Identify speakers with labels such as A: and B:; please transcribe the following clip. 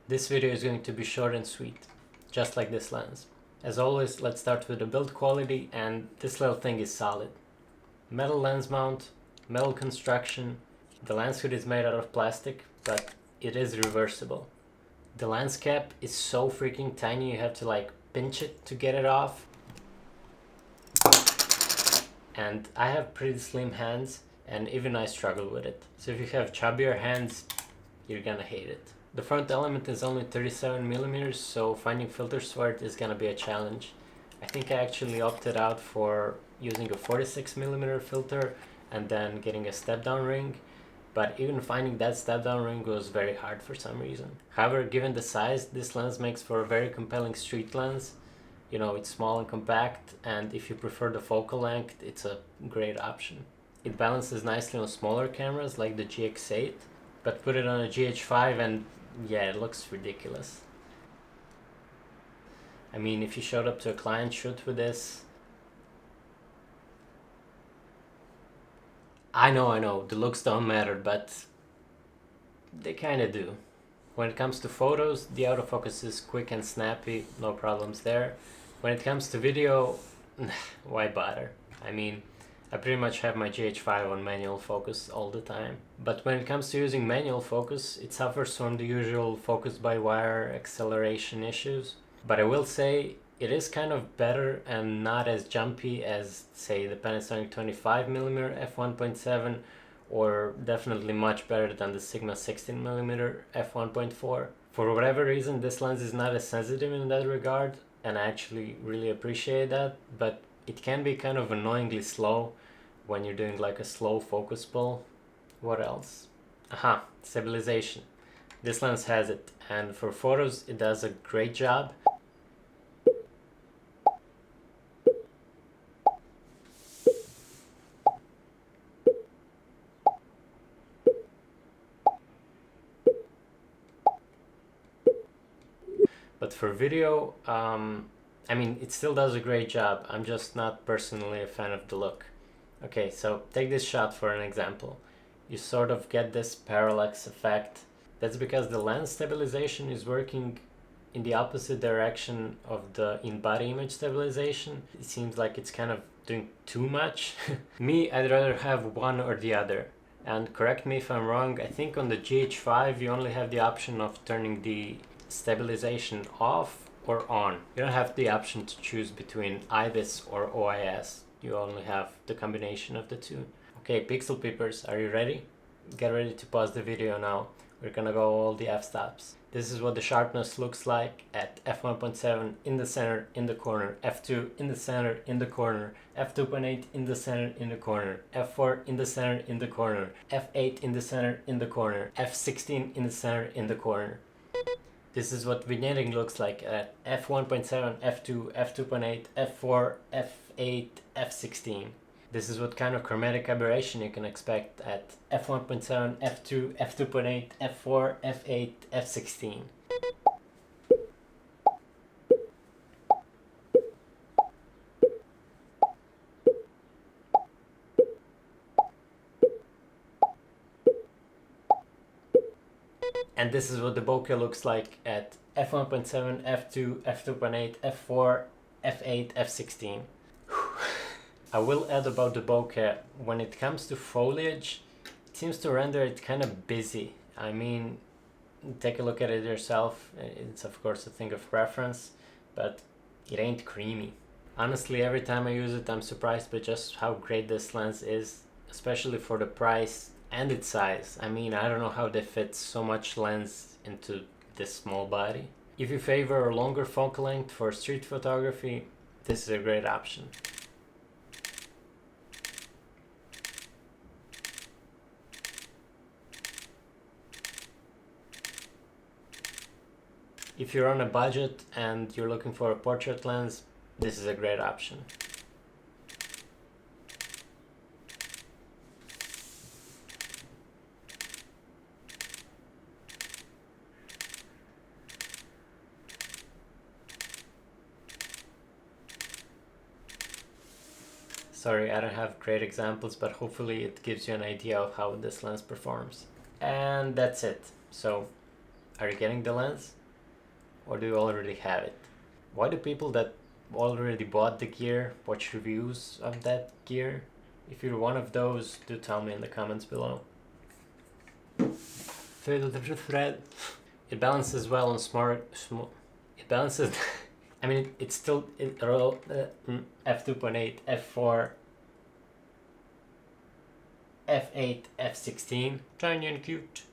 A: This video is going to be short and sweet, just like this lens. As always, let's start with the build quality, and this little thing is solid. Metal lens mount, metal construction. The lens hood is made out of plastic, but it is reversible. The lens cap is so freaking tiny, you have to like pinch it to get it off. And I have pretty slim hands, and even I struggle with it. So if you have chubbier hands, you're gonna hate it. The front element is only 37mm, so finding filters for it is gonna be a challenge. I think I actually opted out for using a 46mm filter and then getting a step-down ring, but even finding that step-down ring was very hard for some reason. However, given the size, this lens makes for a very compelling street lens. You know, it's small and compact, and if you prefer the focal length, it's a great option. It balances nicely on smaller cameras like the GX8, but put it on a GH5 and yeah, it looks ridiculous. I mean, if you showed up to a client shoot with this... I know, the looks don't matter, but they kinda do. When it comes to photos, the autofocus is quick and snappy, no problems there. When it comes to video, why bother? I mean, I pretty much have my GH5 on manual focus all the time. But when it comes to using manual focus, it suffers from the usual focus by wire acceleration issues. But I will say, it is kind of better and not as jumpy as, say, the Panasonic 25mm f1.7, or definitely much better than the Sigma 16mm f1.4. For whatever reason, this lens is not as sensitive in that regard, and I actually really appreciate that, but it can be kind of annoyingly slow when you're doing like a slow focus pull. What else? Aha, stabilization. This lens has it, and for photos it does a great job. But for video, I mean, it still does a great job. I'm just not personally a fan of the look. Okay, so take this shot for an example. You sort of get this parallax effect. That's because the lens stabilization is working in the opposite direction of the in-body image stabilization. It seems like it's kind of doing too much. Me, I'd rather have one or the other. And correct me if I'm wrong, I think on the GH5 you only have the option of turning the stabilization off or on. You don't have the option to choose between IBIS or OIS. You only have the combination of the two. Okay, pixel peepers, are you ready? Get ready to pause the video now. We're gonna go all the f-stops. This is what the sharpness looks like at f1.7 in the center, in the corner, f2 in the center, in the corner, f2.8 in the center, in the corner, f4 in the center, in the corner, f8 in the center, in the corner, f16 in the center, in the corner. This is what vignetting looks like at f1.7, f2, f2.8, f4, f8, f16. This is what kind of chromatic aberration you can expect at f1.7, f2, f2.8, f4, f8, f16. And this is what the bokeh looks like at f1.7, f2, f2.8, f4, f8, f16. I will add about the bokeh, when it comes to foliage, it seems to render it kind of busy. I mean, take a look at it yourself. It's of course a thing of preference, but it ain't creamy. Honestly, every time I use it, I'm surprised by just how great this lens is, especially for the price and its size. I mean, I don't know how they fit so much lens into this small body. If you favor a longer focal length for street photography, this is a great option. If you're on a budget and you're looking for a portrait lens, this is a great option. Sorry, I don't have great examples, but hopefully it gives you an idea of how this lens performs. And that's it. So Are you getting the lens? Or do you already have it? Why do people that already bought the gear watch reviews of that gear? If you're one of those, do tell me in the comments below. It balances well on it balances I mean it's still f2.8, f4, f8, f16, tiny and cute.